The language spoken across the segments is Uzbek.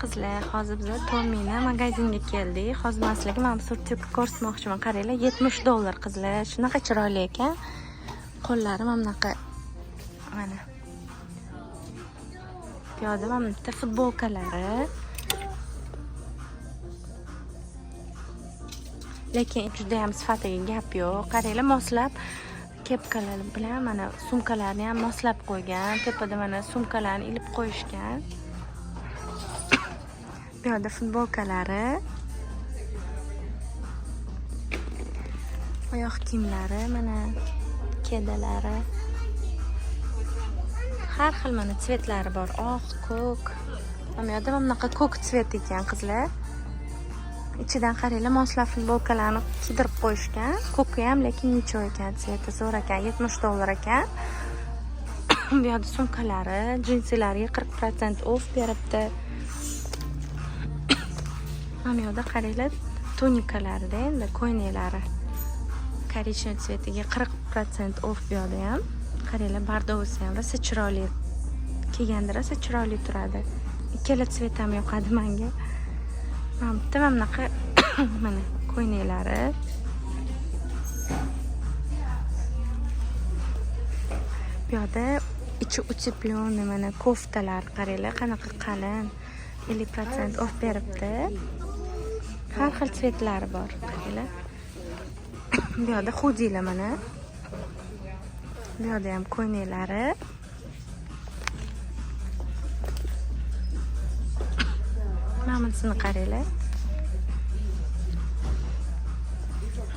qizlar, hozir biz Tommy'ni magazinga keldik. Hozir men sizlarga mana bu surtipni ko'rsatmoqchiman. Qaranglar, $70 qizlar. Shunaqa chiroyli ekan. Qo'llari mana bunaqa. Mana. Bu yerda mana bitta futbolkalari. Lekin juda ham sifatiga gap yo'q. Qaranglar, moslab kepkalar bilan mana sumkalarni ham moslab qo'ygan. Tepada mana sumkalarni ilib qo'yishgan. Bu yerda futbolkalari. Oyoq kiyimlari, mana kedalari. Har xil mana tsvetlari bor. Oq, ko'k. Mana yerda mana bunaqa ko'k tsvet ekan qizlar. İçidan qaranglar, moslab futbolkalarni kiydirib qo'yishgan. Ko'ki ham lekin necha ekan, tsveti zo'r ekan, $70 ekan. Bu yerda sumkalari, jinsilariga 40% off beribdi. Mana yerda qaranglar, tunikalarida endi ko'yneklari. Korичневый tsvetiga 40% off bu yerda ham. Qaranglar, bardovisi ham rosa chiroyli. Kiyganda rosa chiroyli turadi. Ikkala tsvet ham yoqadi menga. Mana bunaqa mana ko'yneklari. Bu yerda ichi utepленный mana koftalar, qaranglar, qanaqa qalin. 50% off beribdi. Har xil tsvetlari bor, qaranglar. Bu yerda xudilar mana. Bu yerda ham ko'yneklari. Mana bunisini qaranglar.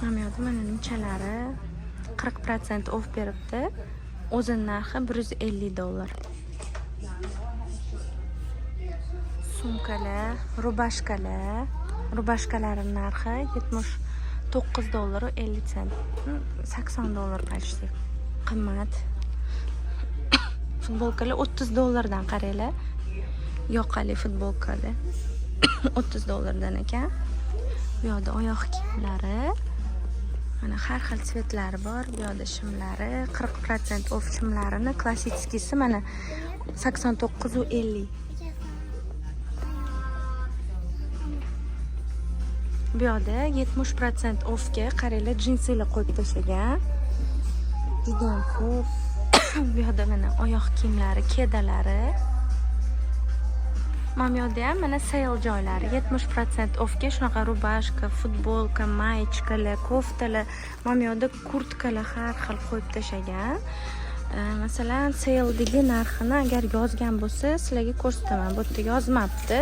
Mana yerda mana nimchalari 40% off beribdi. O'zining narxi $150. Sumkalar, rubashkalar. Rubashkalarining narxi $79.50. $80 почти. Qimmat. Futbolkalar $30 dan qaranglar. Yoqali futbolkalar $30 dan ekan. Bu yerda oyoq kiyimlari. Mana har xil tsvetlari bor. Bu yerda shimlari, 40% off shimlarini, klassitskisi mana $89.50. Bu yerda 70% offga qaranglar, jinsilar qo'yib tashlagan. Juda ham ko'p. Bu yerda mana oyoq kiyimlari, kedalari. Mana bu yerda ham mana sale joylari 70% offga shunaqa rubashka, futbolka, maychkalar, koftalar, mana bu yerda kurtkalar har xil qo'yib tashlagan. Masalan, sale'dagi narxini agar yozgan bo'lsa, sizlarga ko'rsataman. Bu yerda yozmabdi.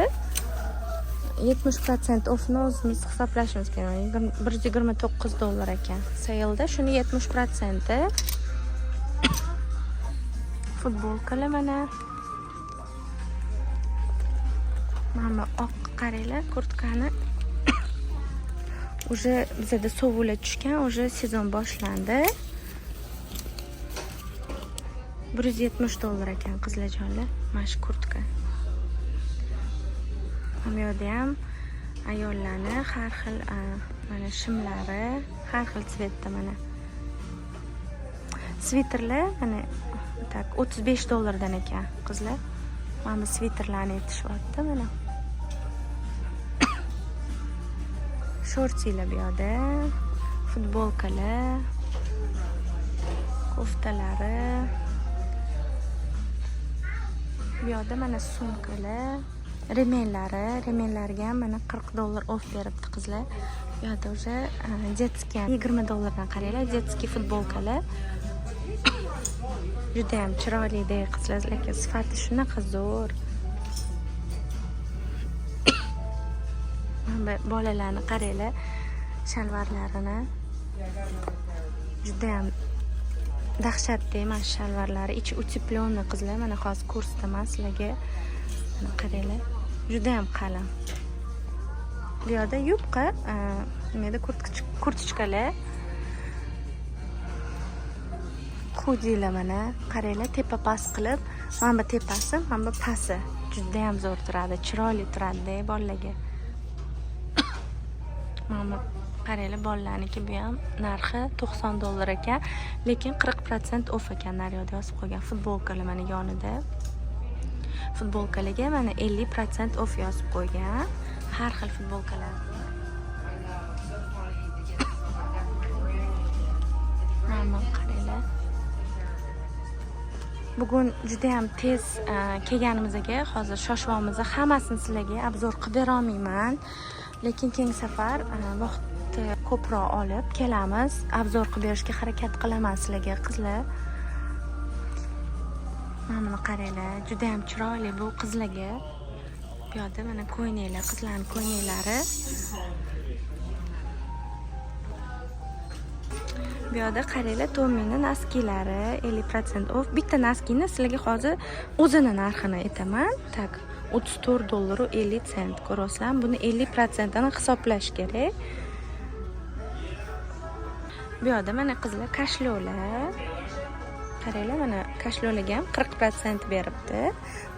70% offni o'zimiz hisoblashimiz kerak. $129 ekan. Sale'da shuni 70%. Futbolkalar mana. Mana oq qaranglar, kurtkani. Уже bizda sovuvlar tushgan, уже sezon boshlandi. $170 ekan qizlarjonlar, mana shu kurtka. Mana bu yerda ham ayollarning har xil mana shimlari, har xil tsvetda mana. Sviterlar mana tak $35 dan ekan qizlar. Mana bu sviterlarni aytishyapti mana. Shortilar bu yerda, futbolkalar, koftalari. Bu yerda mana sumkalar, remenlariga ham mana $40 off beribdi qizlar. Bu yerda o'sha детский $20 dan qaranglar, детский futbolkalar. Juda ham chiroyli deydi qizlar, lekin sifati shunaqa zo'r. Bolalarni qaranglar, shalvarlarini. Juda ham dahshatli mana shalvarlari, ichi utepленный qizlar, mana hozir ko'rsataman sizlarga. Mana qaranglar, juda ham qalin. Bu yerda yubqa, nimada kurtchkalar. Xudilar mana, qaranglar, tepa past qilib, mana bu tepasi, mana bu pasti. Juda ham zo'r turadi, chiroyli turadi bolalarga. Mana qaranglar, bolalarniki bu ham narxi $90 ekan, lekin 40% off ekan. Naryoqda yozib qo'ygan futbolkalar mana yonida. futbolkalarga mana 50% off yozib qo'ygan. Har xil futbolkalar. Mana qaranglar. Bugun juda ham tez kelganimizga hozir shoshvamiz. Hammasini sizlarga obzor qilib bera olmayman. Lekin keyingi safar vaqtni ko'proq olib kelamiz. Obzor qilib berishga harakat qilaman sizlarga qizlar. Mana qaranglar, juda ham chiroyli bu qizlarga. Bu yerda mana ko'ylaklar, qizlarning ko'ylaklari. Bu yerda qaranglar, Tommy'ning naskilari 50% off. Bitta naskini sizlarga hozir o'zini narxini aytaman. Tak, $34.50 ko'rasizlar. Buni 50% ni hisoblash kerak. Bu yerda mana qizlar kashlolar. Qaranglar, mana kashlolarga ham 40% beribdi.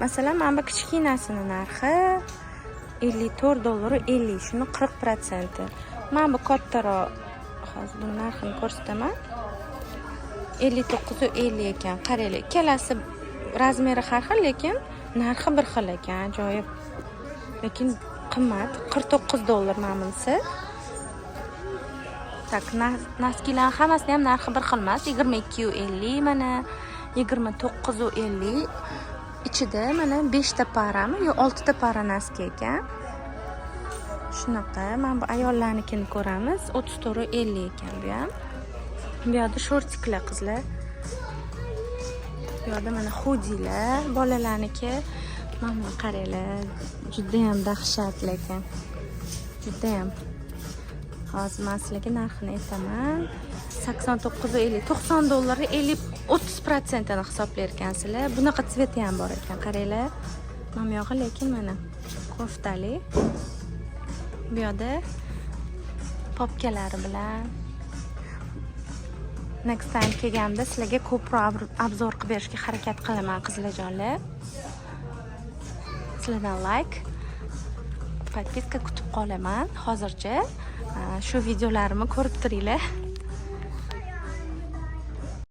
Masalan, mana bu kichkinasini narxi $54.50, shuni 40%. Mana bu kattaroq, hozir bu narxini ko'rsataman. $59.50 ekan. Qaranglar, ikkalasi razmeri har xil, lekin narxi bir xil ekan, ajoyib. Lekin qimmat, $49 mana bunisi. Tak, naskilar hammasi ham narxi bir xil emas. $22.50 mana, $29.50. Ichida mana 5 ta parami yo 6 ta para naski ekan. Shunaqa, mana bu ayollarnikini ko'ramiz. $34.50 ekan bu ham. Bu yerda shortiklar qizlar. Bu yerda mana hudilar, bolalarniki. Mana qaranglar, juda ham dahshatli ekan. Juda ham. Hozir men sizlarga narxini aytaman. $89.50, $90, 30% ni hisoblar ekansizlar. Bunaqa tsveti ham bor ekan, qaranglar. Mana bu yog'i lekin mana koftali. Bu yerda popkalari bilan next time kelganda sizlarga ko'proq obzor qilib berishga harakat qilaman qizlarjonlar. Sizlardan like, podpiska kutib qolaman. Hozircha shu videolarimni ko'rib turinglar.